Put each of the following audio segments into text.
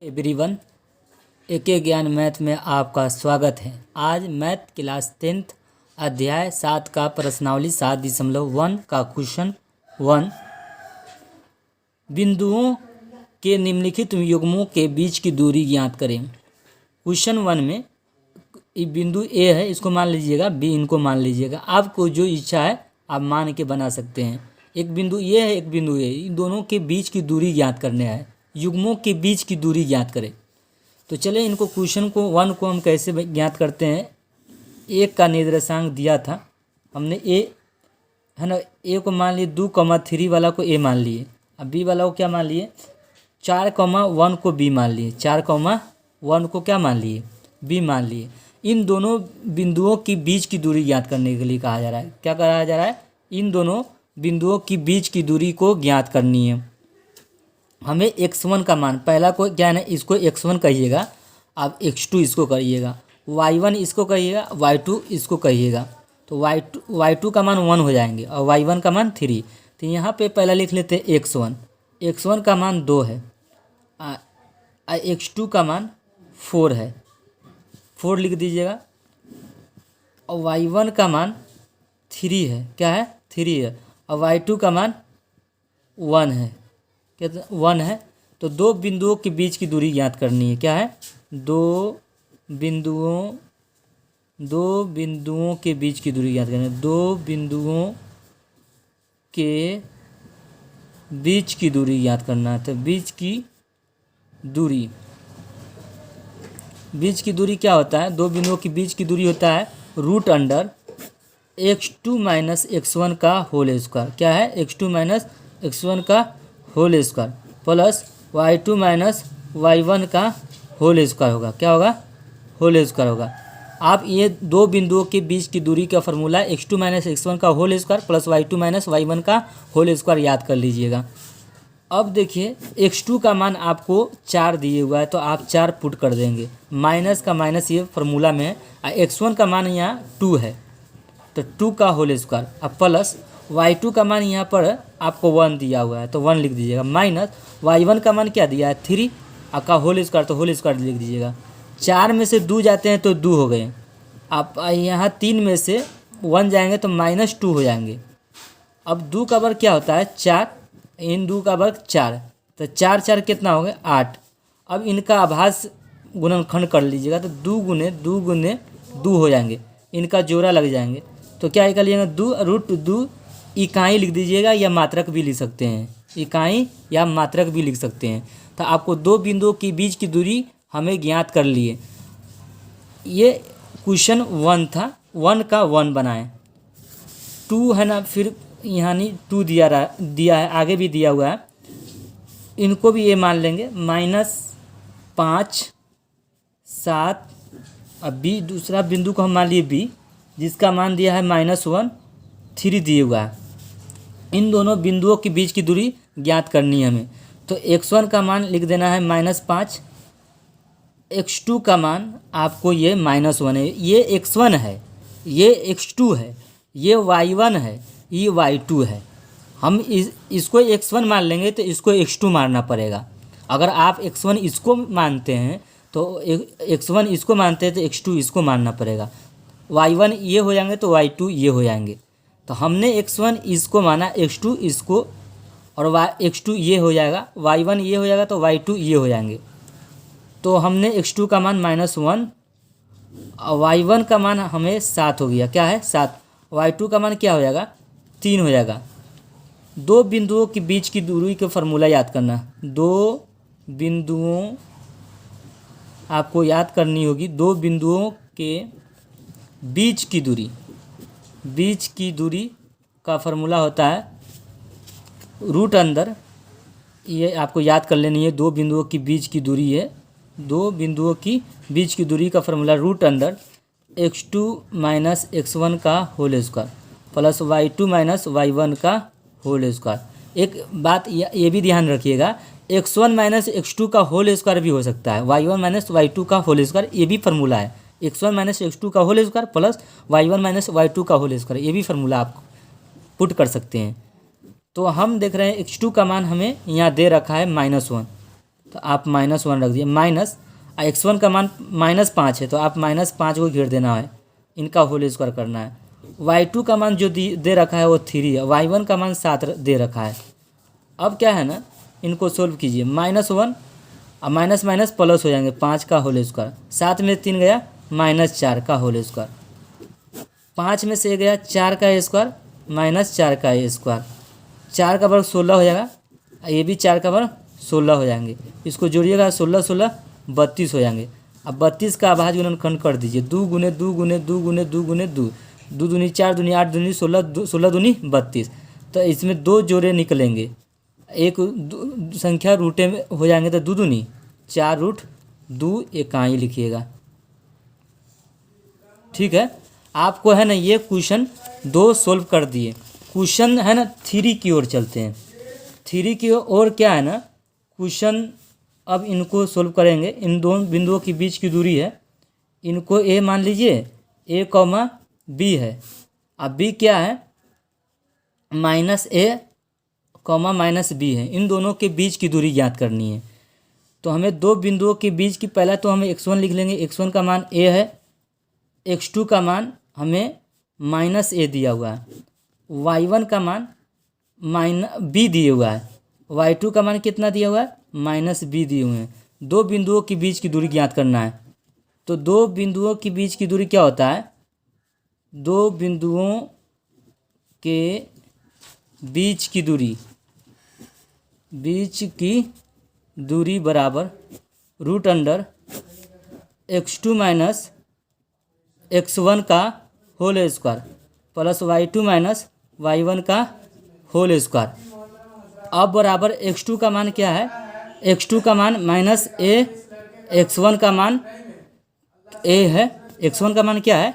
Everyone, एके ज्ञान math में आपका स्वागत है। आज मैथ क्लास 10th अध्याय 7 का प्रश्नावली 7.1 का क्वेश्चन 1, बिंदुओं के निम्नलिखित युग्मों के बीच की दूरी ज्ञात करें। क्वेश्चन 1 में ये बिंदु ए है, इसको मान लीजिएगा, बी इनको मान लीजिएगा। आपको जो इच्छा है आप मान के बना सकते हैं। एक बिंदु ये है, एक बिंदु ए, इन दोनों के बीच की दूरी ज्ञात करने है। युग्मों के बीच की दूरी ज्ञात करें। तो चले इनको क्वेश्चन को 1 को हम कैसे ज्ञात करते हैं। एक का निर्देशांक दिया था हमने, ए है ना, ए को मान लिए 2,3 वाला को ए मान लिए। अब बी वाला को क्या मान लिए, 4,1 को बी मान लिए। 4,1 को क्या मान लिए, बी मान लिए। इन दोनों बिंदुओं की बीच की दूरी ज्ञात करने के लिए कहा जा रहा है। क्या कहा जा रहा है, इन दोनों बिंदुओं की बीच की दूरी को ज्ञात करनी है। हमें x1 का मान, पहला को क्या है, इसको x1 कहिएगा, आप x2 इसको कहिएगा, y1 इसको कहिएगा, y2 इसको कहिएगा। तो y2 का मान 1 हो जाएंगे और y1 का मान 3। तो यहाँ पे पहला लिख लेते हैं x1 का मान 2 है, x2 का मान 4 है, 4 लिख दीजिएगा। और y1 का मान 3 है, क्या है, 3 है। और y2 का मान 1 है, कितना, 1 है। तो दो बिंदुओं के बीच की दूरी ज्ञात करनी है। क्या है, दो बिंदुओं के बीच की दूरी ज्ञात करनी है। दो बिंदुओं के बीच की दूरी ज्ञात करना है। तो बीच की दूरी क्या होता है, दो बिंदुओं के बीच की दूरी होता है √x2 - x1 का होल स्क्वायर। क्या है, x2 - x1 का whole square plus y2 - y1 का होल स्क्वायर होगा। क्या होगा, होल स्क्वायर होगा। आप ये दो बिंदुओं के बीच की दूरी का फॉर्मूला x2 - x1 का whole square plus y2 - y1 का होल स्क्वायर याद कर लीजिएगा। अब देखिए x2 का मान आपको 4 दिए हुआ है, तो आप 4 पुट कर देंगे। माइनस का माइनस ये फार्मूला में है। x1 का मान यहाँ 2 है, तो 2 का होल स्क्वायर। अब प्लस y2 का मान यहाँ पर आपको 1 दिया हुआ है, तो 1 लिख दीजिएगा। माइनस y1 का मान क्या दिया है, 3 का होल स्क्वायर, तो होल स्क्वायर लिख दीजिएगा। 4 में से 2 जाते हैं तो 2 हो गए। आप यहाँ 3 में से 1 जाएंगे तो -2 हो जाएंगे। अब 2 का वर्ग क्या होता है, 4, इन 2 का वर्ग 4, तो 4 4 कितना हो गया, 8। अब इनका आभास गुणनखंड कर लीजिएगा, तो 2 गुने 2 हो जाएंगे, इनका जोड़ा लग जाएंगे। तो क्या कर लीजिएगा, 2√2 इकाई लिख दीजिएगा, या मात्रक भी लिख सकते हैं, इकाई या मात्रक भी लिख सकते हैं। तो आपको दो बिंदुओं के बीच की दूरी हमें ज्ञात कर लिए। ये क्वेश्चन 1 था, 1 का 1 बनाएं। 2 है ना, फिर यहाँ नहीं 2 दिया है, आगे भी दिया हुआ है, इनको भी ये मान लेंगे। -5 7। अब बी, दूसरा बिंदु को हम मान लिए बी, जिसका मान दिया है -1 3 दिए हुआ है। इन दोनों बिंदुओं के बीच की दूरी ज्ञात करनी है हमें। तो x1 का मान लिख देना है -5, x2 का मान आपको ये -1 है, ये x1 है, ये x2 है, ये y1 है, ये y2 है। हम इसको x1 मान लेंगे तो इसको x2 मानना पड़ेगा। अगर आप x1 इसको मानते हैं तो x1 इसको मानते हैं तो x2 इसको मानना पड़ेगा। y1 ये हो जाएंगे तो y2 ये हो जाएंगे। तो हमने x1 इसको माना, x2 इसको, और x2 ये हो जाएगा, y1 ये हो जाएगा, तो y2 ये हो जाएंगे। तो हमने x2 का मान -1 और y1 का मान हमें 7 हो गया। क्या है, 7। y2 का मान क्या हो जाएगा, 3 हो जाएगा। दो बिंदुओं के बीच की दूरी का फार्मूला याद करना। दो बिंदुओं आपको याद करनी होगी, दो बिंदुओं के बीच की दूरी का फार्मूला होता है √अंदर, ये आपको याद कर लेनी है। दो बिंदुओं की बीच की दूरी है, दो बिंदुओं की बीच की दूरी का फार्मूला √अंदर x2 - x1 का whole square plus y2 - y1 का होल स्क्वायर। एक बात ये भी ध्यान रखिएगा, x1 - x2 का होल स्क्वायर भी हो सकता है, y1 - y2 का होल स्क्वायर, ये भी फार्मूला है। x1 - x2 का whole square plus y1 - y2 का होल स्क्वायर, ये भी फार्मूला आप पुट कर सकते हैं। तो हम देख रहे हैं x2 का मान हमें यहाँ दे रखा है -1, तो आप -1 रख दिए, माइनस x1 का मान -5 है तो आप -5 को घेर देना है, इनका होल स्क्वायर करना है। y2 का मान जो दे रखा है वो 3 है, y1 का मान 7 दे रखा है। अब क्या है ना, इनको सोल्व कीजिए, -1 और माइनस माइनस प्लस हो जाएंगे, 5 का होल स्क्वायर, 7 में 3 गया -4 का होल स्क्वायर, 5 में से गया 4 का स्क्वायर -4 का स्क्वायर, 4 का वर्ग 16 हो जाएगा, ये भी 4 का वर्ग 16 हो जाएंगे। इसको जोड़िएगा 16 16 32 हो जाएंगे। अब 32 का अभाज्य गुणनखंड कर दीजिए, 2 गुने 2 गुने 2 गुने 2 गुने 2, 2 दूनी 4 दूनी 8 दूनी 16, 16 दूनी 32। तो इसमें 2 जोड़े निकलेंगे, एक संख्या रूटे में हो जाएंगे तो 2 दूनी 4√2 इकाई लिखिएगा। ठीक है, आपको है ना ये क्वेश्चन 2 सोल्व कर दिए। क्वेश्चन है ना 3 की ओर चलते हैं। 3 की ओर क्या है ना, क्वेश्चन अब इनको सोल्व करेंगे। इन दोनों बिंदुओं के बीच की दूरी है, इनको a मान लीजिए, a, b है। अब b क्या है, -a, -b है। इन दोनों के बीच की दूरी ज्ञात करनी है। तो हमें 2 बिंदुओं के बीच की, पहला तो हमें x1 लिख लेंगे, x1 का मान a है, x2 का मान हमें -a दिया हुआ है, y1 का मान b दिया हुआ है, y2 का मान कितना दिया हुआ है, -b दिए हुए हैं। 2 बिंदुओं के बीच की दूरी ज्ञात करना है। तो 2 बिंदुओं के बीच की दूरी क्या होता है, 2 बिंदुओं के बीच की दूरी बराबर √x2 - x1 का whole square plus y2 - y1 का होल स्क्वायर। अब बराबर x2 का मान क्या है, x2 का मान -a, x1 का मान a है, x1 का मान क्या है,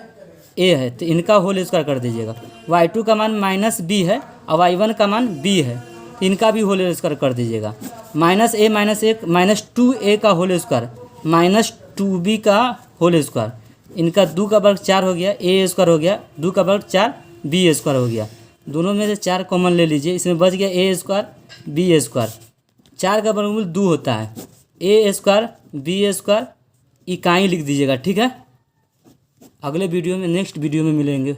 a है, तो इनका होल स्क्वायर कर दीजिएगा। y2 का मान -b है और y1 का मान b है, तो इनका भी होल स्क्वायर कर दीजिएगा। -a -2a का होल स्क्वायर -2b का होल स्क्वायर, इनका 2 का वर्ग 4 हो गया, a स्क्वायर हो गया, 2 का वर्ग 4 b स्क्वायर हो गया। दोनों में से 4 कॉमन ले लीजिए, इसमें बच गया a स्क्वायर b स्क्वायर। 4 का वर्गमूल 2 होता है, a स्क्वायर b स्क्वायर इकाई लिख दीजिएगा। ठीक है, अगले वीडियो में, नेक्स्ट वीडियो में मिलेंगे।